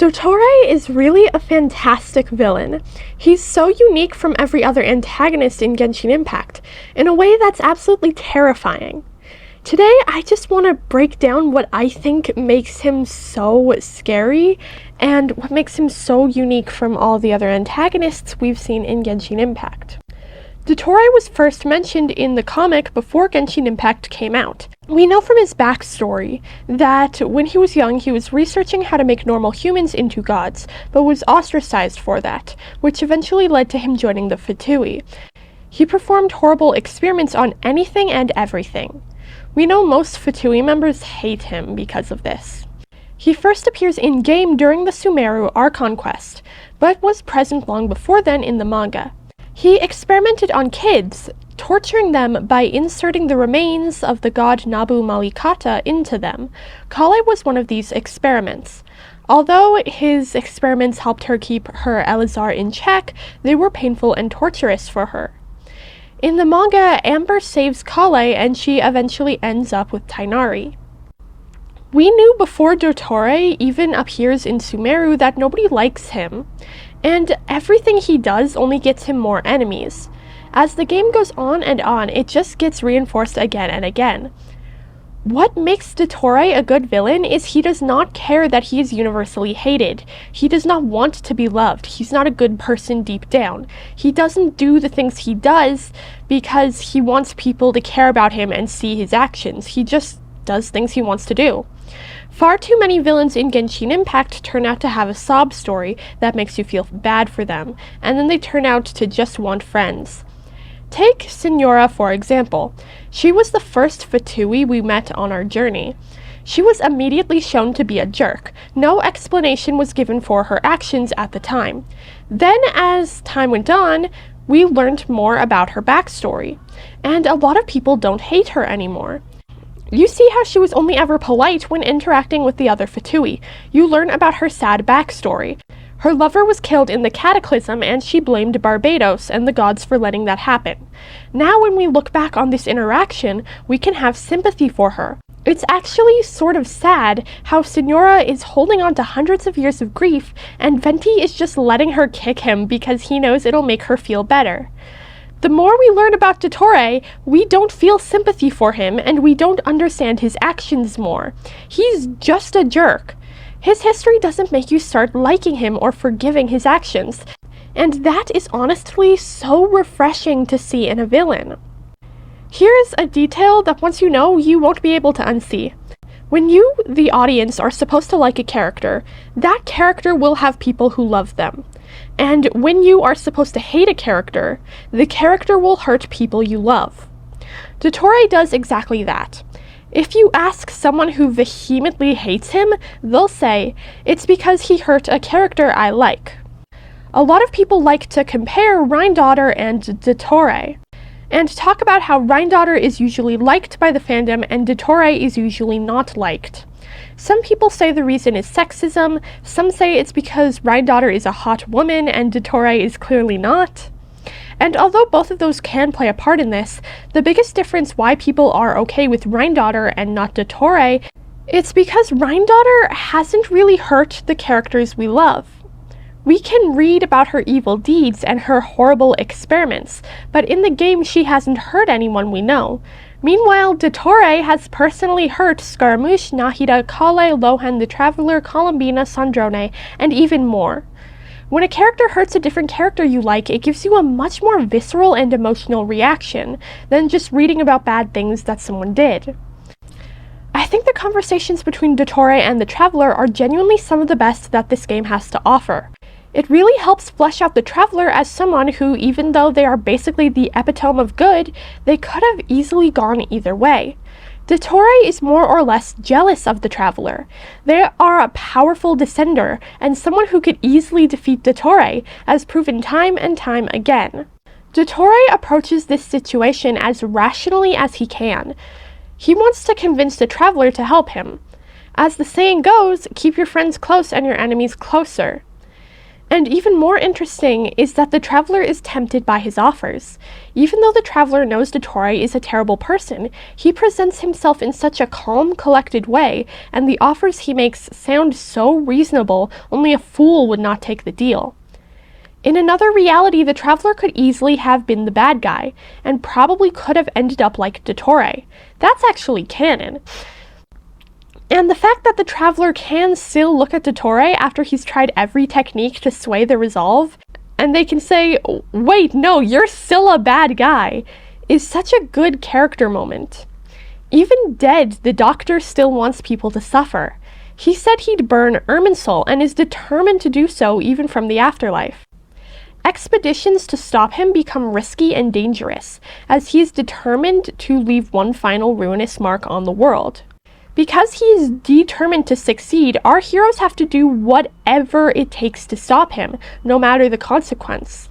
Dottore is really a fantastic villain. He's so unique from every other antagonist in Genshin Impact, in a way that's absolutely terrifying. Today, I just want to break down what I think makes him so scary, and what makes him so unique from all the other antagonists we've seen in Genshin Impact. Dottore was first mentioned in the comic before Genshin Impact came out. We know from his backstory that when he was young, he was researching how to make normal humans into gods, but was ostracized for that, which eventually led to him joining the Fatui. He performed horrible experiments on anything and everything. We know most Fatui members hate him because of this. He first appears in-game during the Sumeru Archon quest, but was present long before then in the manga. He experimented on kids, torturing them by inserting the remains of the god Nabu Malikata into them. Kale was one of these experiments. Although his experiments helped her keep her Elazar in check, they were painful and torturous for her. In the manga, Amber saves Kale and she eventually ends up with Tighnari. We knew before Dottore even appears in Sumeru that nobody likes him, and everything he does only gets him more enemies. As the game goes on, it just gets reinforced again and again. What makes Dottore a good villain is he does not care that he is universally hated. He does not want to be loved. He's not a good person deep down. He doesn't do the things he does because he wants people to care about him and see his actions. He just does things he wants to do. Far too many villains in Genshin Impact turn out to have a sob story that makes you feel bad for them, and then they turn out to just want friends. Take Signora, for example. She was the first Fatui we met on our journey. She was immediately shown to be a jerk. No explanation was given for her actions at the time. Then, as time went on, we learned more about her backstory, and a lot of people don't hate her anymore. You see how she was only ever polite when interacting with the other Fatui. You learn about her sad backstory. Her lover was killed in the Cataclysm, and she blamed Barbados and the gods for letting that happen. Now when we look back on this interaction, we can have sympathy for her. It's actually sort of sad how Signora is holding on to hundreds of years of grief, and Venti is just letting her kick him because he knows it'll make her feel better. The more we learn about Dottore, we don't feel sympathy for him, and we don't understand his actions more. He's just a jerk. His history doesn't make you start liking him or forgiving his actions, and that is honestly so refreshing to see in a villain. Here's a detail that once you know, you won't be able to unsee. When you, the audience, are supposed to like a character, that character will have people who love them. And when you are supposed to hate a character, the character will hurt people you love. Dottore does exactly that. If you ask someone who vehemently hates him, they'll say, "It's because he hurt a character I like." A lot of people like to compare Rhine and Dottore, and talk about how Rhine is usually liked by the fandom and Dottore is usually not liked. Some people say the reason is sexism, some say it's because Rhine is a hot woman and Dottore is clearly not. And although both of those can play a part in this, the biggest difference why people are okay with Rhine and not Dottore, it's because Rhine hasn't really hurt the characters we love. We can read about her evil deeds and her horrible experiments, but in the game she hasn't hurt anyone we know. Meanwhile, Dottore has personally hurt Scaramouche, Nahida, Kale, Lohan, the Traveler, Columbina, Sandrone, and even more. When a character hurts a different character you like, it gives you a much more visceral and emotional reaction than just reading about bad things that someone did. I think the conversations between Dottore and the Traveler are genuinely some of the best that this game has to offer. It really helps flesh out the Traveler as someone who, even though they are basically the epitome of good, they could have easily gone either way. Dottore is more or less jealous of the Traveler. They are a powerful descender, and someone who could easily defeat Dottore, as proven time and time again. Dottore approaches this situation as rationally as he can. He wants to convince the Traveler to help him. As the saying goes, keep your friends close and your enemies closer. And even more interesting is that the traveler is tempted by his offers. Even though the traveler knows dottore is a terrible person, he presents himself in such a calm, collected way, and the offers he makes sound so reasonable, only a fool would not take the deal. In another reality, the traveler could easily have been the bad guy, and probably could have ended up like dottore. That's actually canon. And the fact that the traveler can still look at dottore after he's tried every technique to sway the resolve, and they can say, wait, no, you're still a bad guy, is such a good character moment. Even dead, the doctor still wants people to suffer. He said he'd burn Irminsul and is determined to do so even from the afterlife. Expeditions to stop him become risky and dangerous, as he is determined to leave one final ruinous mark on the world. Because he is determined to succeed, our heroes have to do whatever it takes to stop him, no matter the consequence.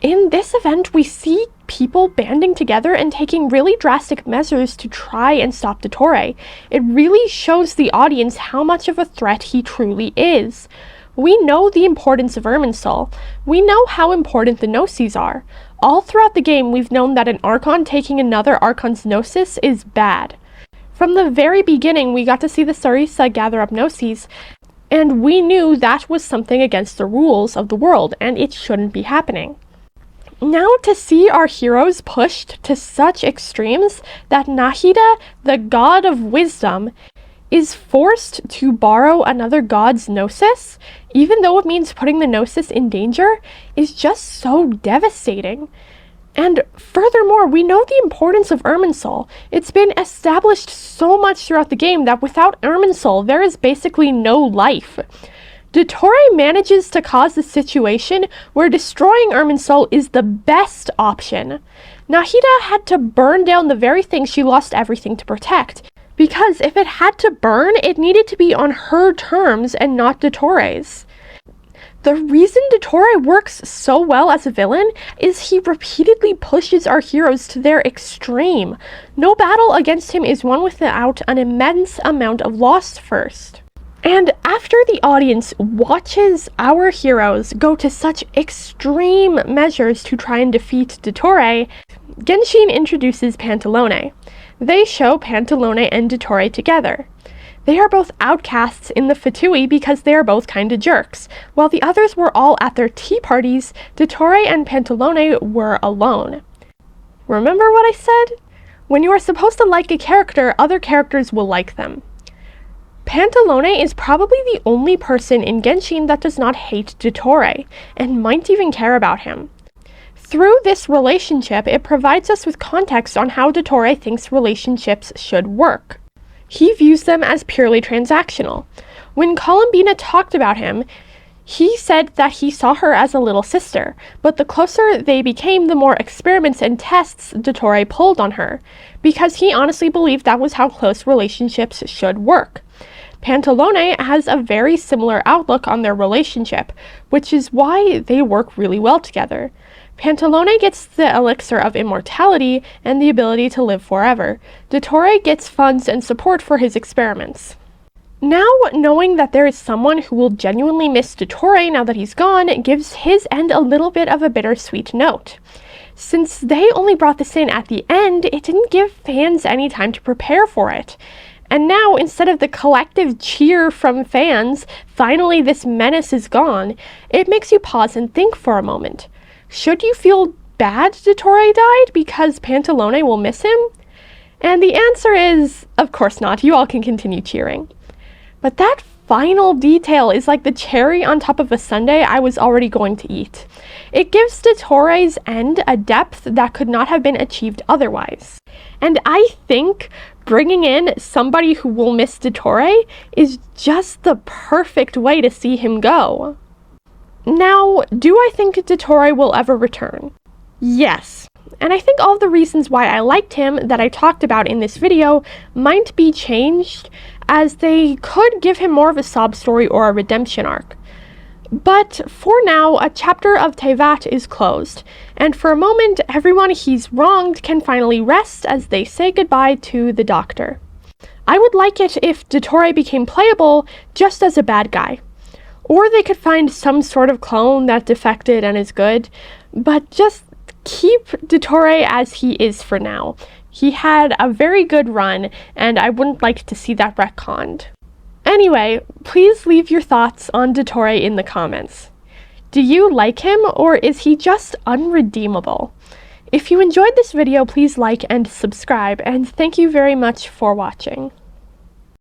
In this event, we see people banding together and taking really drastic measures to try and stop dottore. It really shows the audience how much of a threat he truly is. We know the importance of Irminsul. We know how important the Gnosis are. All throughout the game, we've known that an Archon taking another Archon's Gnosis is bad. From the very beginning, we got to see the Sarisa gather up Gnosis, and we knew that was something against the rules of the world, and it shouldn't be happening. Now to see our heroes pushed to such extremes that Nahida, the god of wisdom, is forced to borrow another god's Gnosis, even though it means putting the Gnosis in danger, is just so devastating. And furthermore, we know the importance of Irminsul. It's been established so much throughout the game that without Irminsul, there is basically no life. dottore manages to cause a situation where destroying Irminsul is the best option. Nahida had to burn down the very thing she lost everything to protect, because if it had to burn, it needed to be on her terms and not dottore's. The reason dottore works so well as a villain is he repeatedly pushes our heroes to their extreme. No battle against him is won without an immense amount of loss first. And after the audience watches our heroes go to such extreme measures to try and defeat dottore, Genshin introduces Pantalone. They show Pantalone and dottore together. They are both outcasts in the Fatui because they are both kinda jerks. While the others were all at their tea parties, dottore and Pantalone were alone. Remember what I said? When you are supposed to like a character, other characters will like them. Pantalone is probably the only person in Genshin that does not hate dottore, and might even care about him. Through this relationship, it provides us with context on how dottore thinks relationships should work. He views them as purely transactional. When Columbina talked about him, he said that he saw her as a little sister, but the closer they became, the more experiments and tests dottore pulled on her, because he honestly believed that was how close relationships should work. Pantalone has a very similar outlook on their relationship, which is why they work really well together. Pantalone gets the elixir of immortality and the ability to live forever. dottore gets funds and support for his experiments. Now, knowing that there is someone who will genuinely miss dottore now that he's gone gives his end a little bit of a bittersweet note. Since they only brought this in at the end, it didn't give fans any time to prepare for it. And now, instead of the collective cheer from fans, finally this menace is gone, it makes you pause and think for a moment. Should you feel bad dottore died because Pantalone will miss him? And the answer is, of course not. You all can continue cheering. But that final detail is like the cherry on top of a sundae I was already going to eat. It gives dottore's end a depth that could not have been achieved otherwise. And I think bringing in somebody who will miss dottore is just the perfect way to see him go. Now, do I think dottore will ever return? Yes. And I think all the reasons why I liked him that I talked about in this video might be changed, as they could give him more of a sob story or a redemption arc. But for now, a chapter of Teyvat is closed, and for a moment, everyone he's wronged can finally rest as they say goodbye to the Doctor. I would like it if dottore became playable just as a bad guy. Or they could find some sort of clone that defected and is good, but just keep dottore as he is for now. He had a very good run, and I wouldn't like to see that retconned. Anyway, please leave your thoughts on dottore in the comments. Do you like him, or is he just unredeemable? If you enjoyed this video, please like and subscribe, and thank you very much for watching.